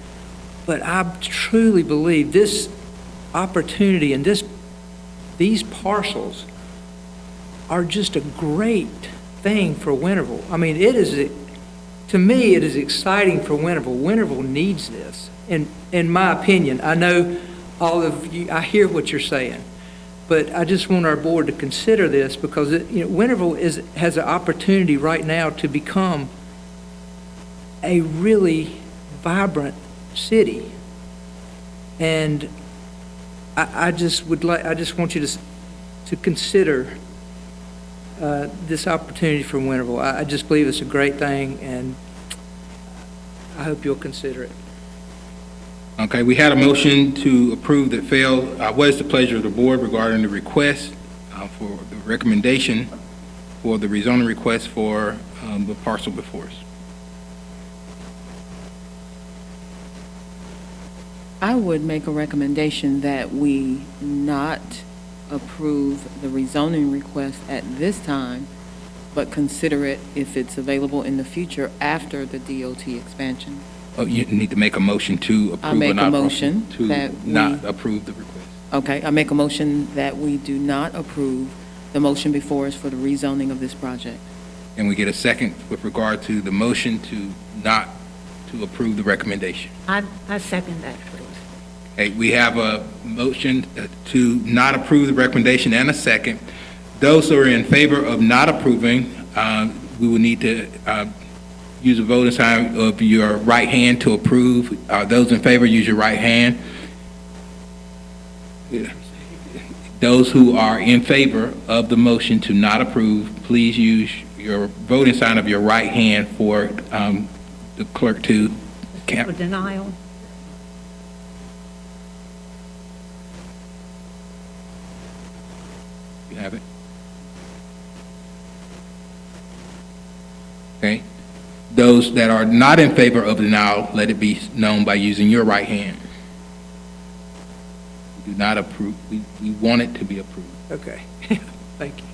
but I truly believe this opportunity and these parcels are just a great thing for Winterville. I mean, to me, it is exciting for Winterville. Winterville needs this, in my opinion. I know all of you, I hear what you're saying, but I just want our board to consider this because Winterville has an opportunity right now to become a really vibrant city. And I just want you to consider this opportunity for Winterville. I just believe it's a great thing, and I hope you'll consider it. Okay, we had a motion to approve that failed. What is the pleasure of the board regarding the request for the recommendation for the rezoning request for the parcel before us? I would make a recommendation that we not approve the rezoning request at this time, but consider it if it's available in the future after the DOT expansion. Oh, you need to make a motion to approve or not motion to that not approve the request. Okay, I make a motion that we do not approve the motion before us for the rezoning of this project. And we get a second with regard to the motion to not to approve the recommendation. I second that, please. Okay, we have a motion to not approve the recommendation and a second. Those who are in favor of not approving, we will need to use a voting sign of your right hand to approve. Those in favor, use your right hand. Those who are in favor of the motion to not approve, please use your voting sign of your right hand for the clerk to count. For denial. You have it? Okay. Those that are not in favor of denial, let it be known by using your right hand. We do not approve. We want it to be approved. Okay, thank you.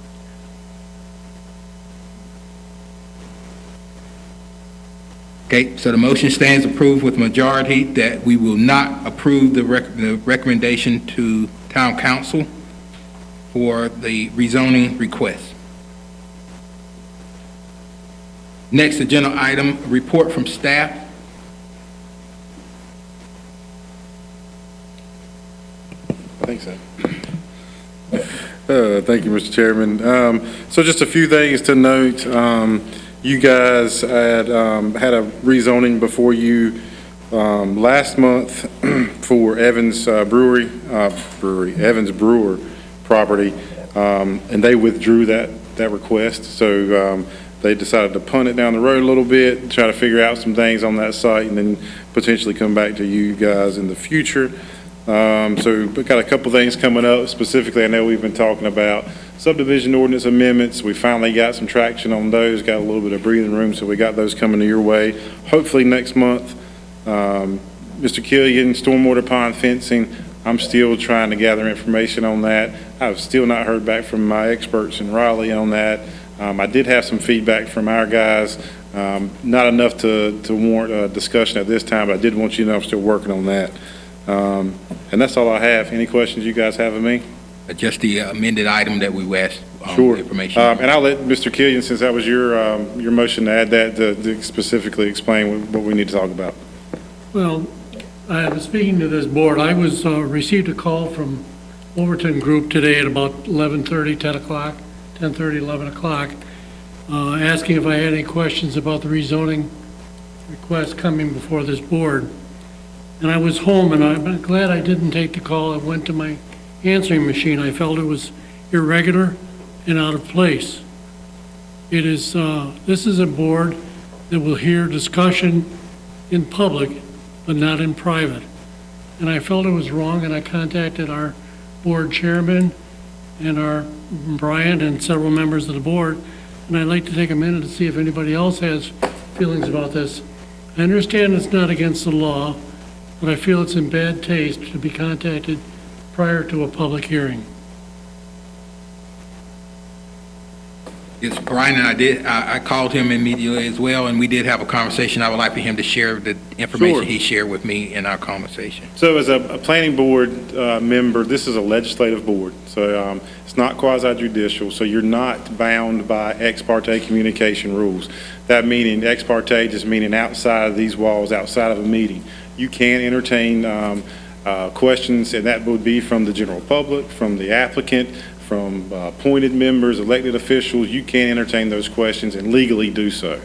Okay, so the motion stands approved with majority that we will not approve the recommendation to town council for the rezoning request. Next agenda item, report from staff. Thanks, Ed. Thank you, Mr. Chairman. So just a few things to note. You guys had a rezoning before you last month for Evans Evans Brewer property, and they withdrew that request. So They decided to punt it down the road a little bit, try to figure out some things on that site, and then potentially come back to you guys in the future. So we've got a couple things coming up. Specifically, I know we've been talking about subdivision ordinance amendments. We finally got some traction on those, got a little bit of breathing room, so we got those coming to your way, hopefully next month. Mr. Killian, stormwater pond fencing, I'm still trying to gather information on that. I've still not heard back from my experts in Raleigh on that. I did have some feedback from our guys, not enough to warrant a discussion at this time, but I did want you to know I'm still working on that. And that's all I have. Any questions you guys have of me? Just the amended item that we asked Sure. information. And I'll let Mr. Killian, since that was your motion, to add that to specifically explain what we need to talk about. Well, I was speaking to this board. I was, received a call from Overton Group today at about 11:30, 10 o'clock, 10:30, 11 o'clock, asking if I had any questions about the rezoning request coming before this board. And I was home, and I'm glad I didn't take the call. I went to my answering machine. I felt it was irregular and out of place. It is, this is a board that will hear discussion in public, but not in private. And I felt it was wrong, and I contacted our board chairman and our Brian and several members of the board, and I'd like to take a minute to see if anybody else has feelings about this. I understand it's not against the law, but I feel it's in bad taste to be contacted prior to a public hearing. Yes, Brian and I called him immediately as well, and we did have a conversation. I would like for him to share the information Sure. he shared with me in our conversation. So as a planning board member, this is a legislative board, so it's not quasi judicial, so you're not bound by ex parte communication rules. That meaning, ex parte just meaning outside of these walls, outside of a meeting. You can entertain questions, and that would be from the general public, from the applicant, from appointed members, elected officials. You can entertain those questions and legally do so.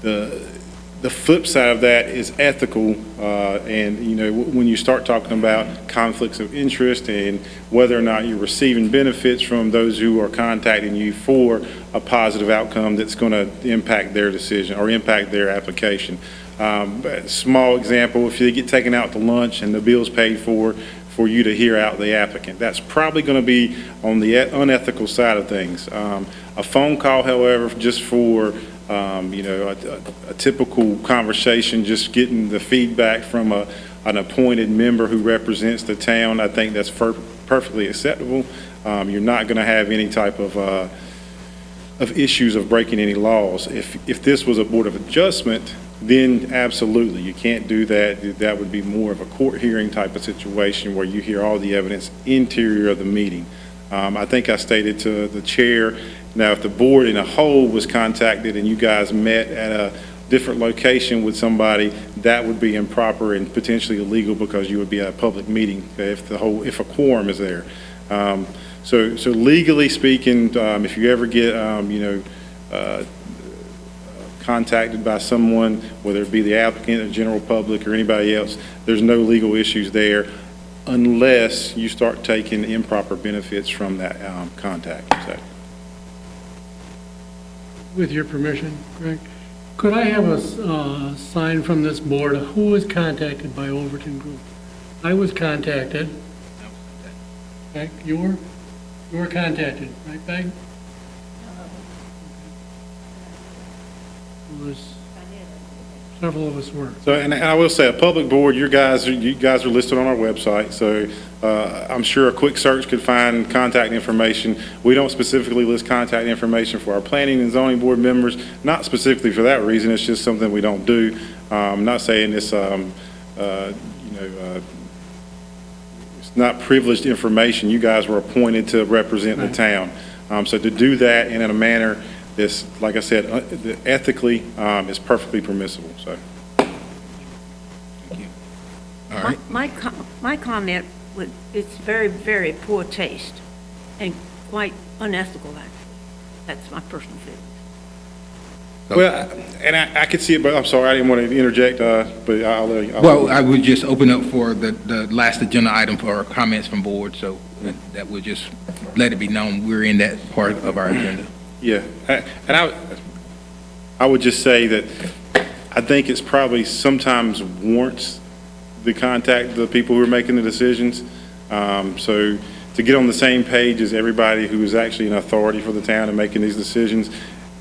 The flip side of that is ethical, and you know, when you start talking about conflicts of interest and whether or not you're receiving benefits from those who are contacting you for a positive outcome that's going to impact their decision or impact their application. Small example, if you get taken out to lunch and the bill's paid for you to hear out the applicant, that's probably going to be on the unethical side of things. A phone call, however, just for you know, a typical conversation, just getting the feedback from an appointed member who represents the town, I think that's perfectly acceptable. You're not going to have any type of issues of breaking any laws. If this was a board of adjustment, then absolutely, you can't do that. That would be more of a court hearing type of situation where you hear all the evidence interior of the meeting. I think I stated to the chair, now if the board in a whole was contacted and you guys met at a different location with somebody, that would be improper and potentially illegal because you would be at a public meeting if a quorum is there. So legally speaking, if you ever get contacted by someone, whether it be the applicant or general public or anybody else, there's no legal issues there unless you start taking improper benefits from that contact. So. With your permission, Greg, could I have a sign from this board, who was contacted by Overton Group? I was contacted. Okay, you were contacted, right, Peg? Several of us were. So, and I will say, a public board, you guys are listed on our website, so I'm sure a quick search could find contact information. We don't specifically list contact information for our planning and zoning board members, not specifically for that reason. It's just something we don't do. I'm not saying it's, it's not privileged information. You guys were appointed to represent the town. So to do that in a manner this, like I said, ethically is perfectly permissible. So, Thank you. All right. My comment would, it's very, very poor taste and quite unethical, actually. That's my personal feeling. well, and I could see it, but I'm sorry, I didn't want to interject, but Well, I would just open up for the last agenda item for comments from board, so that would just let it be known we're in that part of our agenda. Yeah, and I would just say that I think it's probably sometimes warrants the contact the people who are making the decisions. So to get on the same page as everybody who is actually an authority for the town and making these decisions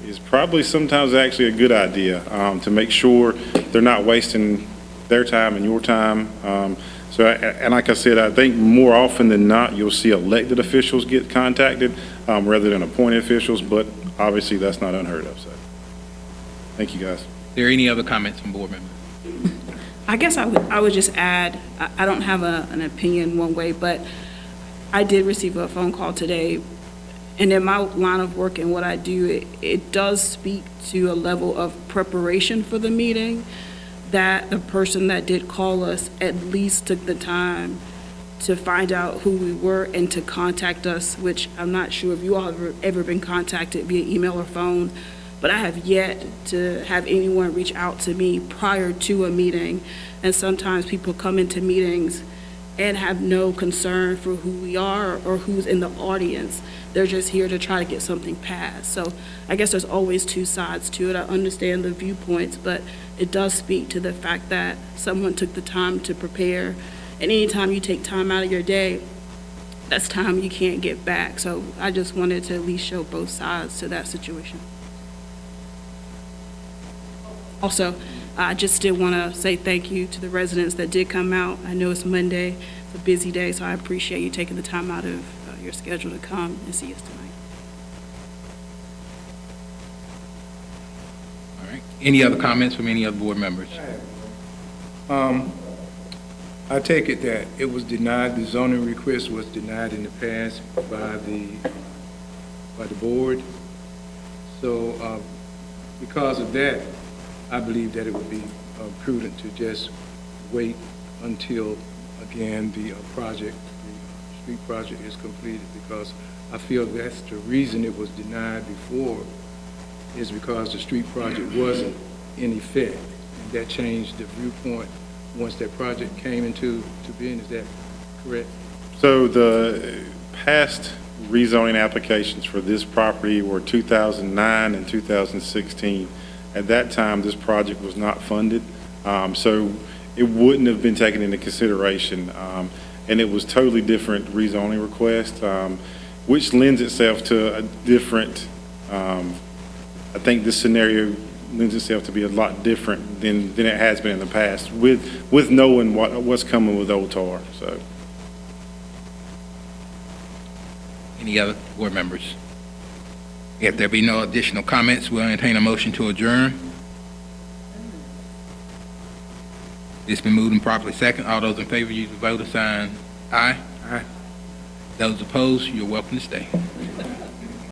is probably sometimes actually a good idea, to make sure they're not wasting their time and your time. And like I said, I think more often than not, you'll see elected officials get contacted rather than appointed officials, but obviously that's not unheard of, so. Thank you, guys. Are there any other comments from board members? I guess I would just add, I don't have an opinion one way, but I did receive a phone call today, and in my line of work and what I do, it does speak to a level of preparation for the meeting, that the person that did call us at least took the time to find out who we were and to contact us, which I'm not sure if you all have ever been contacted via email or phone, but I have yet to have anyone reach out to me prior to a meeting. And sometimes people come into meetings and have no concern for who we are or who's in the audience. They're just here to try to get something passed. So I guess there's always two sides to it. I understand the viewpoints, but it does speak to the fact that someone took the time to prepare. And anytime you take time out of your day, that's time you can't get back. So I just wanted to at least show both sides to that situation. Also, I just did want to say thank you to the residents that did come out. I know it's Monday, it's a busy day, so I appreciate you taking the time out of your schedule to come and see us tonight. All right. Any other comments from any other board members? I take it that it was denied, the zoning request was denied in the past by the board. So because of that, I believe that it would be prudent to just wait until, again, the street project is completed, because I feel that's the reason it was denied before, is because the street project wasn't in effect, and that changed the viewpoint once that project came into being. Is that correct? So the past rezoning applications for this property were 2009 and 2016. At that time, this project was not funded, so it wouldn't have been taken into consideration, and it was totally different rezoning request, which lends itself to a different, I think this scenario lends itself to be a lot different than it has been in the past, with knowing what's coming with Old Tar, so. Any other board members? If there be no additional comments, we'll entertain a motion to adjourn. It's been moved and properly second. All those in favor, use the vote sign aye. Aye. Those opposed, you're welcome to stay.